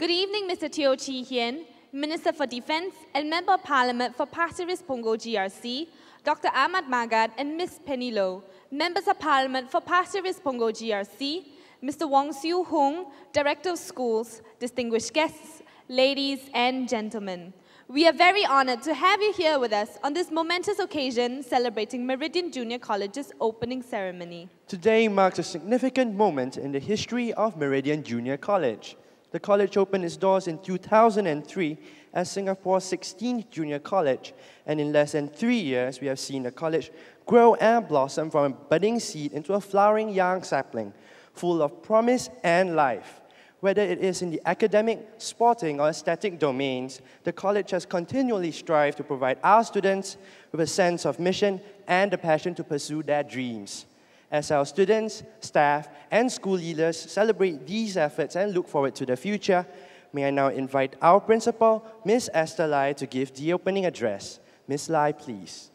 Good evening, Mr. Teo Hean, Minister for Defence and Member of Parliament for Pasir Ris Punggol GRC, Dr. Ahmad Magad and Ms. Penny Low, Members of Parliament for Pasir Ris Punggol GRC, Mr. Wong Siu Hung, Director of Schools, distinguished guests, ladies and gentlemen. We are very honored to have you here with us on this momentous occasion celebrating Meridian Junior College's opening ceremony. Today marks a significant moment in the history of Meridian Junior College. The college opened its doors in 2003 as Singapore's 16th junior college, and in less than 3 years, we have seen the college grow and blossom from a budding seed into a flowering young sapling, full of promise and life. Whether it is in the academic, sporting, or aesthetic domains, the college has continually strived to provide our students with a sense of mission and the passion to pursue their dreams. As our students, staff, and school leaders celebrate these efforts and look forward to the future, may I now invite our principal, Ms. Esther Lai, to give the opening address. Ms. Lai, please.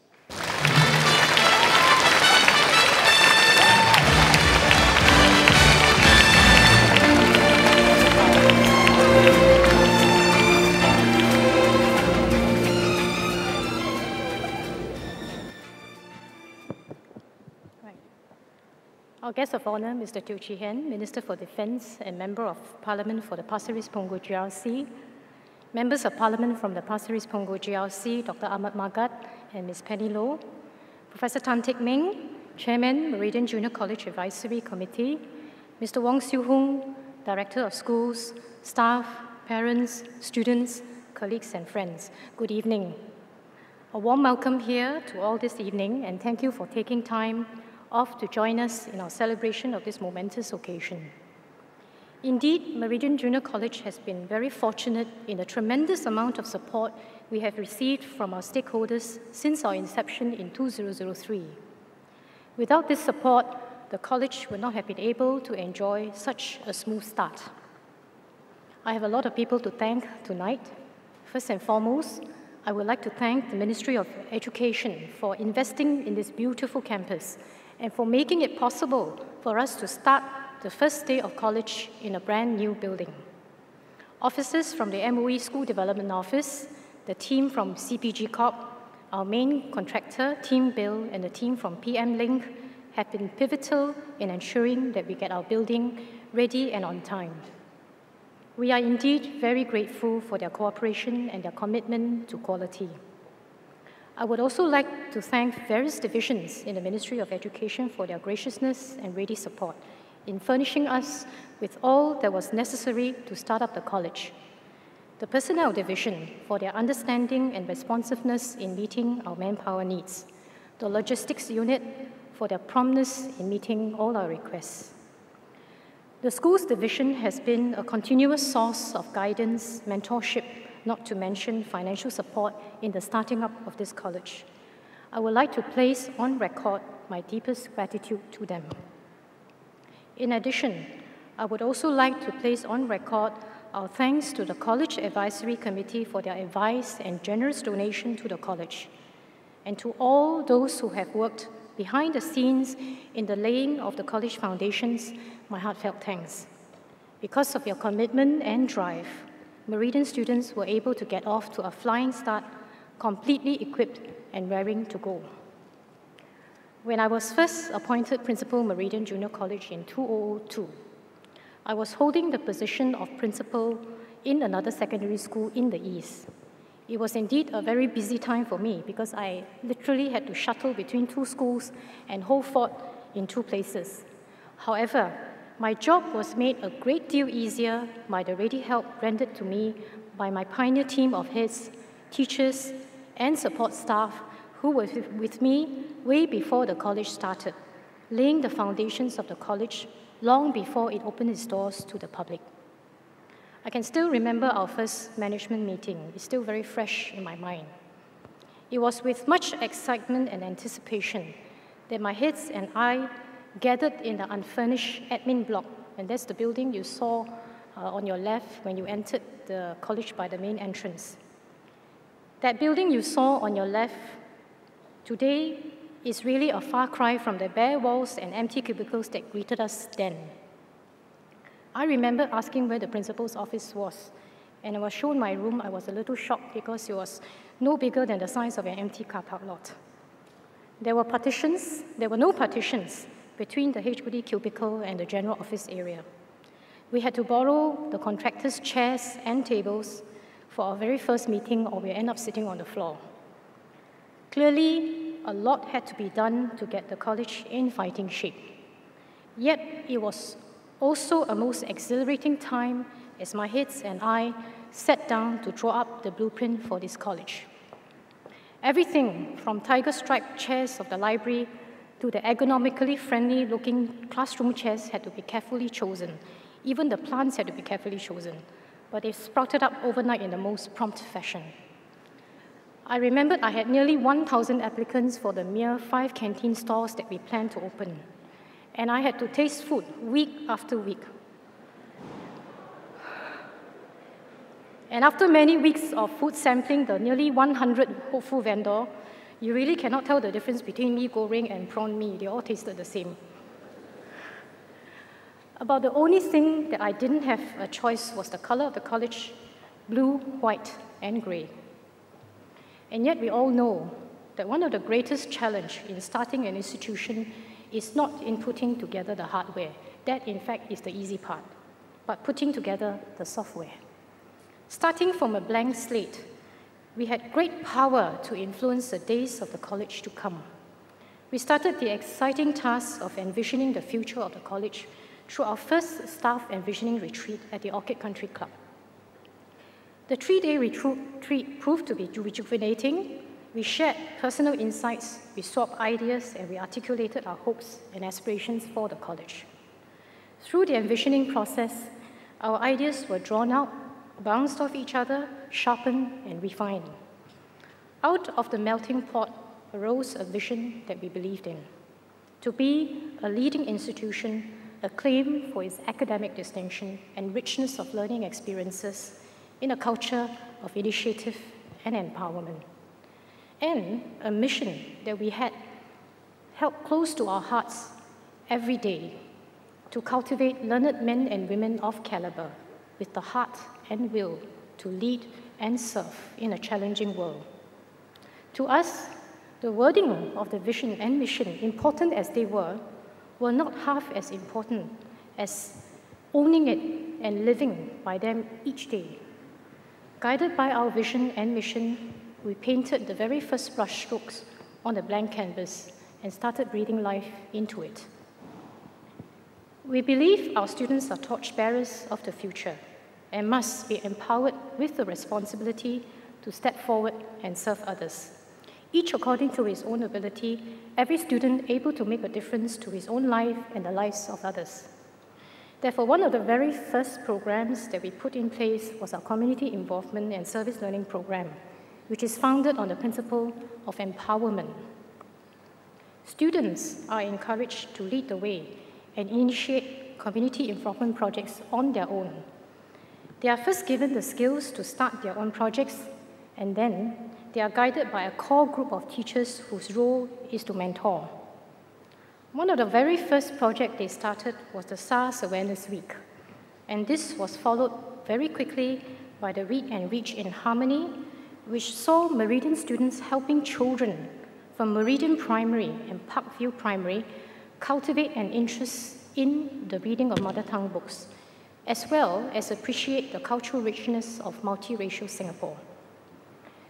Our guest of honor, Mr. Teo Hean, Minister for Defence and Member of Parliament for the Pasir Ris Punggol GRC, Members of Parliament from the Pasir Ris Punggol GRC, Dr. Ahmad Magad and Ms. Penny Low, Professor Teck Meng, Chairman, Meridian Junior College Advisory Committee, Mr. Wong Siu Hung, Director of Schools, staff, parents, students, colleagues and friends. Good evening. A warm welcome here to all this evening, and thank you for taking time off to join us in our celebration of this momentous occasion. Indeed, Meridian Junior College has been very fortunate in the tremendous amount of support we have received from our stakeholders since our inception in 2003. Without this support, the college would not have been able to enjoy such a smooth start. I have a lot of people to thank tonight. First and foremost, I would like to thank the Ministry of Education for investing in this beautiful campus and for making it possible for us to start the first day of college in a brand new building. Officers from the MOE School Development Office, the team from CPG Corp, our main contractor, Team Bill, and the team from PM Link have been pivotal in ensuring that we get our building ready and on time. We are indeed very grateful for their cooperation and their commitment to quality. I would also like to thank various divisions in the Ministry of Education for their graciousness and ready support in furnishing us with all that was necessary to start up the college. The Personnel Division for their understanding and responsiveness in meeting our manpower needs. The Logistics Unit for their promptness in meeting all our requests. The Schools Division has been a continuous source of guidance, mentorship, not to mention financial support in the starting up of this college. I would like to place on record my deepest gratitude to them. In addition, I would also like to place on record our thanks to the College Advisory Committee for their advice and generous donation to the college, and to all those who have worked behind the scenes in the laying of the college foundations, my heartfelt thanks. Because of your commitment and drive, Meridian students were able to get off to a flying start, completely equipped and raring to go. When I was first appointed Principal Meridian Junior College in 2002, I was holding the position of principal in another secondary school in the East. It was indeed a very busy time for me because I literally had to shuttle between two schools and hold fort in two places. However, my job was made a great deal easier by the ready help rendered to me by my pioneer team of heads, teachers, and support staff who were with me way before the college started, laying the foundations of the college long before it opened its doors to the public. I can still remember our first management meeting. It's still very fresh in my mind. It was with much excitement and anticipation that my heads and I gathered in the unfurnished admin block, and that's the building you saw on your left when you entered the college by the main entrance. That building you saw on your left today is really a far cry from the bare walls and empty cubicles that greeted us then. I remember asking where the principal's office was, and I was shown my room. I was a little shocked because it was no bigger than the size of an empty car park lot. There were no partitions between the HOD cubicle and the general office area. We had to borrow the contractor's chairs and tables for our very first meeting, or we end up sitting on the floor. Clearly, a lot had to be done to get the college in fighting shape. Yet, it was also a most exhilarating time as my heads and I sat down to draw up the blueprint for this college. Everything from tiger-striped chairs of the library to the ergonomically friendly-looking classroom chairs had to be carefully chosen. Even the plants had to be carefully chosen, but they sprouted up overnight in the most prompt fashion. I remembered I had nearly 1,000 applicants for the mere 5 canteen stores that we planned to open, and I had to taste food week after week. And after many weeks of food sampling the nearly 100 hopeful vendors, you really cannot tell the difference between mee goreng and prawn mee. They all tasted the same. About the only thing that I didn't have a choice was the color of the college: blue, white, and gray. And yet we all know that one of the greatest challenges in starting an institution is not in putting together the hardware. That, in fact, is the easy part, but putting together the software. Starting from a blank slate, we had great power to influence the days of the college to come. We started the exciting task of envisioning the future of the college through our first staff envisioning retreat at the Orchid Country Club. The 3-day retreat proved to be rejuvenating. We shared personal insights, we swapped ideas, and we articulated our hopes and aspirations for the college. Through the envisioning process, our ideas were drawn out, bounced off each other, sharpened, and refined. Out of the melting pot arose a vision that we believed in: to be a leading institution, acclaimed for its academic distinction and richness of learning experiences in a culture of initiative and empowerment. And a mission that we had held close to our hearts every day: to cultivate learned men and women of caliber with the heart and will to lead and serve in a challenging world. To us, the wording of the vision and mission, important as they were not half as important as owning it and living by them each day. Guided by our vision and mission, we painted the very first brushstrokes on the blank canvas and started breathing life into it. We believe our students are torchbearers of the future and must be empowered with the responsibility to step forward and serve others. Each according to his own ability, every student able to make a difference to his own life and the lives of others. Therefore, one of the very first programs that we put in place was our Community Involvement and Service Learning Program, which is founded on the principle of empowerment. Students are encouraged to lead the way and initiate community involvement projects on their own. They are first given the skills to start their own projects, and then they are guided by a core group of teachers whose role is to mentor. One of the very first projects they started was the SARS Awareness Week, and this was followed very quickly by the Read and Reach in Harmony, which saw Meridian students helping children from Meridian Primary and Parkview Primary cultivate an interest in the reading of mother tongue books, as well as appreciate the cultural richness of multiracial Singapore.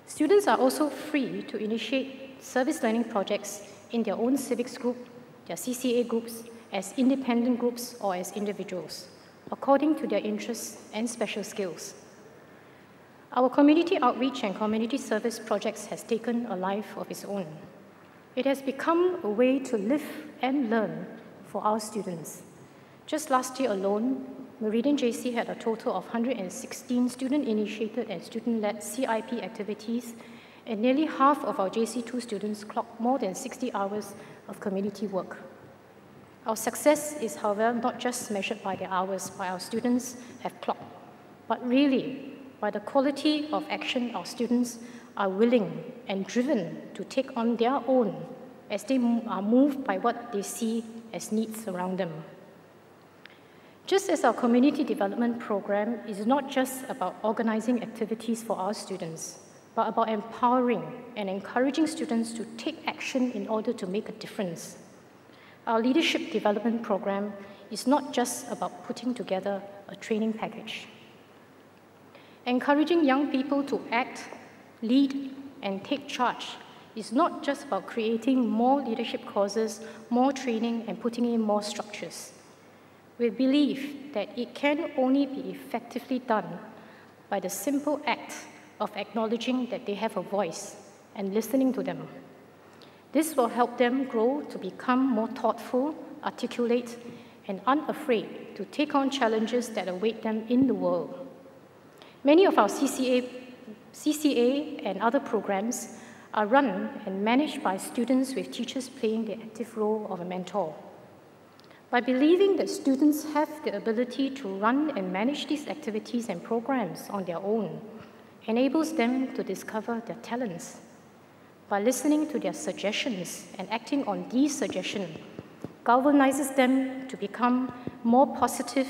Students are also free to initiate service learning projects in their own civics group, their CCA groups, as independent groups or as individuals, according to their interests and special skills. Our community outreach and community service projects has taken a life of its own. It has become a way to live and learn for our students. Just last year alone, Meridian JC had a total of 116 student-initiated and student-led CIP activities, and nearly half of our JC2 students clocked more than 60 hours of community work. Our success is, however, not just measured by the hours our students have clocked, but really by the quality of action our students are willing and driven to take on their own as they are moved by what they see as needs around them. Just as our community development program is not just about organizing activities for our students, but about empowering and encouraging students to take action in order to make a difference. Our leadership development program is not just about putting together a training package. Encouraging young people to act, lead, and take charge is not just about creating more leadership courses, more training, and putting in more structures. We believe that it can only be effectively done by the simple act of acknowledging that they have a voice and listening to them. This will help them grow to become more thoughtful, articulate, and unafraid to take on challenges that await them in the world. Many of our CCA and other programs are run and managed by students with teachers playing the active role of a mentor. By believing that students have the ability to run and manage these activities and programs on their own, enables them to discover their talents. By listening to their suggestions and acting on these suggestions, galvanizes them to become more positive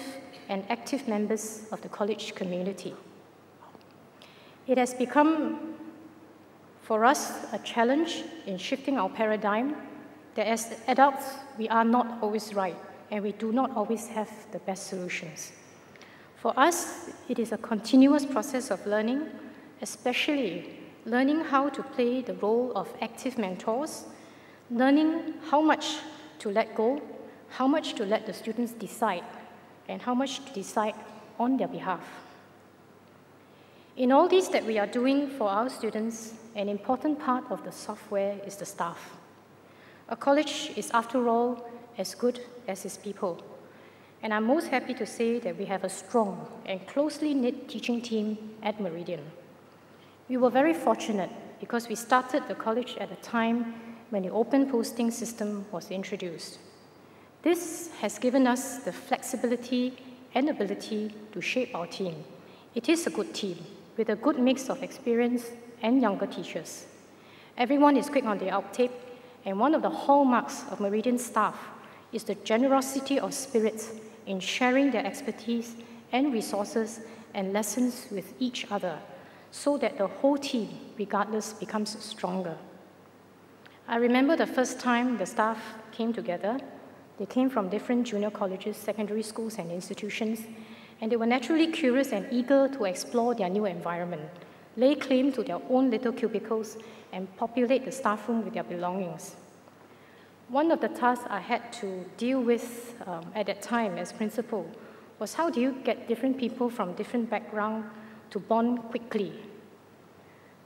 and active members of the college community. It has become, for us, a challenge in shifting our paradigm that as adults, we are not always right, and we do not always have the best solutions. For us, it is a continuous process of learning, especially learning how to play the role of active mentors, learning how much to let go, how much to let the students decide, and how much to decide on their behalf. In all this that we are doing for our students, an important part of the software is the staff. A college is, after all, as good as its people. And I'm most happy to say that we have a strong and closely knit teaching team at Meridian. We were very fortunate because we started the college at a time when the open posting system was introduced. This has given us the flexibility and ability to shape our team. It is a good team with a good mix of experienced and younger teachers. Everyone is quick on the outtake, and one of the hallmarks of Meridian staff is the generosity of spirit in sharing their expertise and resources and lessons with each other so that the whole team, regardless, becomes stronger. I remember the first time the staff came together. They came from different junior colleges, secondary schools, and institutions, and they were naturally curious and eager to explore their new environment, lay claim to their own little cubicles, and populate the staff room with their belongings. One of the tasks I had to deal with at that time as principal was how do you get different people from different backgrounds to bond quickly?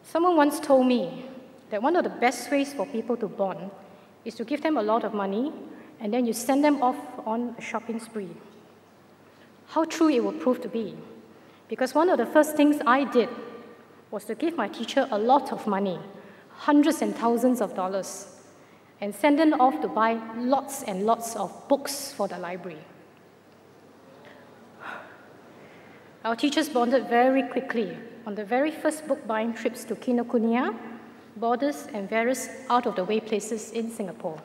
Someone once told me that one of the best ways for people to bond is to give them a lot of money and then you send them off on a shopping spree. How true it would prove to be, because one of the first things I did was to give my teacher a lot of money, hundreds and thousands of dollars, and send them off to buy lots and lots of books for the library. Our teachers bonded very quickly on the very first book-buying trips to Kinokuniya, Borders, and various out-of-the-way places in Singapore.